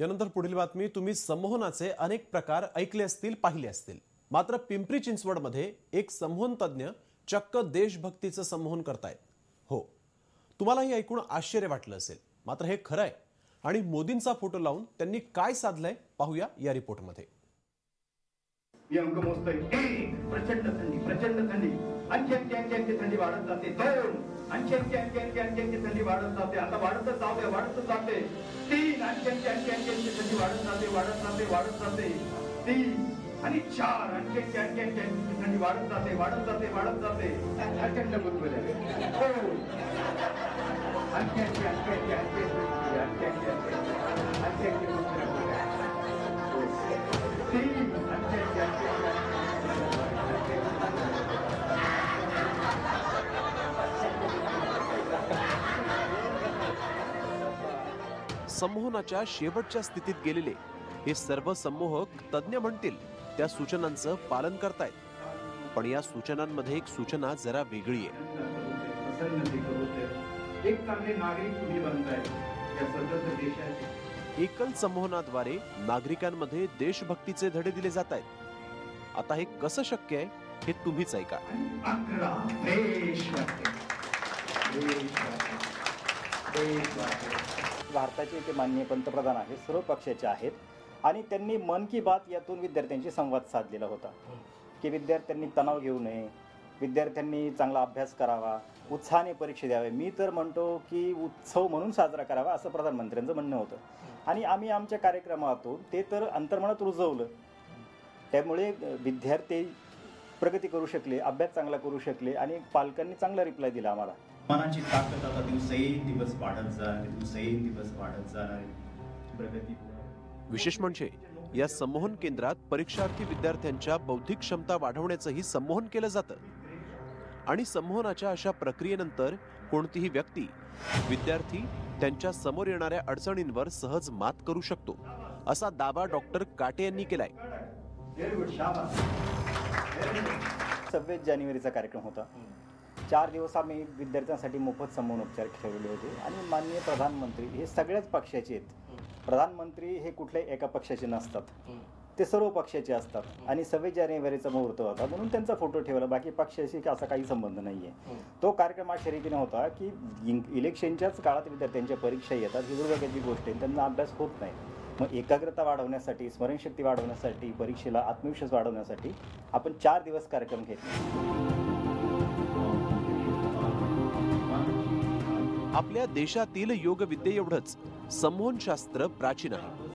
यानंतर पुढील बातमी. तुम्ही संमोहनाचे अनेक प्रकार ऐकले असतील, पाहिले असतील. मात्र पिंपरी चिंचवडमध्ये एक संमोहन तज्ञ चक्क देशभक्तीचं संमोहन करतायत. हो, तुम्हालाही ऐकून आश्चर्य वाटलं असेल, मात्र हे खरं आहे. आणि मोदींचा फोटो लावून त्यांनी काय साधलंय पाहूया या रिपोर्टमध्ये. मी अंक मोजतोय. प्रचंड थंडी आणखी थंडी वाढत जाते. 2 आणखी थंडी वाढत जाते. आता वाढतच जाते. 3 आणखी थंडी वाढत जाते. 3 आणि 4 आणखी थंडी वाढत जाते. प्रचंड गुदगुल्या. हो, संमोहनाच्या शेवटच्या स्थितीत गेलेले हे सर्व संमोहक तज्ञ म्हणतील त्या सूचनांचं पालन करतायत. पण या सूचनांमध्ये एक सूचना जरा वेगळी आहे. एक चांगले नागरिक तुम्ही बनताय या स्वतंत्र देशाचे. एकल संमोहनाद्वारे नागरिकांमध्ये देशभक्तीचे धडे दिले जात आहेत. आता हे कसं शक्य आहे हे तुम्हीच ऐका. भारताचे ते माननीय पंतप्रधान आहेत, सर्व पक्षाचे आहेत आणि त्यांनी मन की बात यातून विद्यार्थ्यांशी संवाद साधलेला होता की विद्यार्थ्यांनी तणाव घेऊ नये, विद्यार्थ्यांनी चांगला अभ्यास करावा, उत्साहाने परीक्षा द्यावे. मी तर म्हणतो की उत्सव म्हणून साजरा करावा असं प्रधानमंत्र्यांचं म्हणणं होतं आणि आम्ही आमच्या कार्यक्रमातून ते तर अंतर्मनात रुजवलं. त्यामुळे विद्यार्थी प्रगती करू शकले, अभ्यास चांगला करू शकले आणि पालकांनी चांगला रिप्लाय दिला आम्हाला. मनाची ताकद आता दिवसेंदिवस वाढत जाणार प्रगती. विशेष म्हणजे या संमोहन केंद्रात परीक्षार्थी विद्यार्थ्यांच्या बौद्धिक क्षमता वाढवण्याचंही संमोहन केलं जातं. आणि संमोहनाच्या अशा प्रक्रियेनंतर कोणतीही व्यक्ती, विद्यार्थी त्यांच्या समोर येणाऱ्या अडचणींवर सहज मात करू शकतो, असा दावा डॉक्टर काटे यांनी केलाय. 26 जानेवारीचा कार्यक्रम होता. 4 दिवस आम्ही विद्यार्थ्यांसाठी मोफत संमोहन उपचार ठेवले होते आणि माननीय प्रधानमंत्री हे सगळ्याच पक्षाचे आहेत. प्रधानमंत्री हे कुठल्याही एका पक्षाचे नसतात, ते सर्व पक्षाचे असतात आणि 26 जानेवारीचा मुहूर्त होता म्हणून त्यांचा फोटो ठेवला. बाकी पक्षाशी असा काही संबंध नाही आहे. तो कार्यक्रम अशा रीतीने होता की इलेक्शनच्याच काळात विद्यार्थ्यांच्या परीक्षा येतात, ही दुर्भाग्याची गोष्ट आहे. त्यांना अभ्यास होत नाही. मग एकाग्रता वाढवण्यासाठी, स्मरणशक्ती वाढवण्यासाठी, परीक्षेला आत्मविश्वास वाढवण्यासाठी आपण 4 दिवस कार्यक्रम घेतले. आपल्या देशातील योगविद्ये एवढंच संमोहनशास्त्र प्राचीन आहे.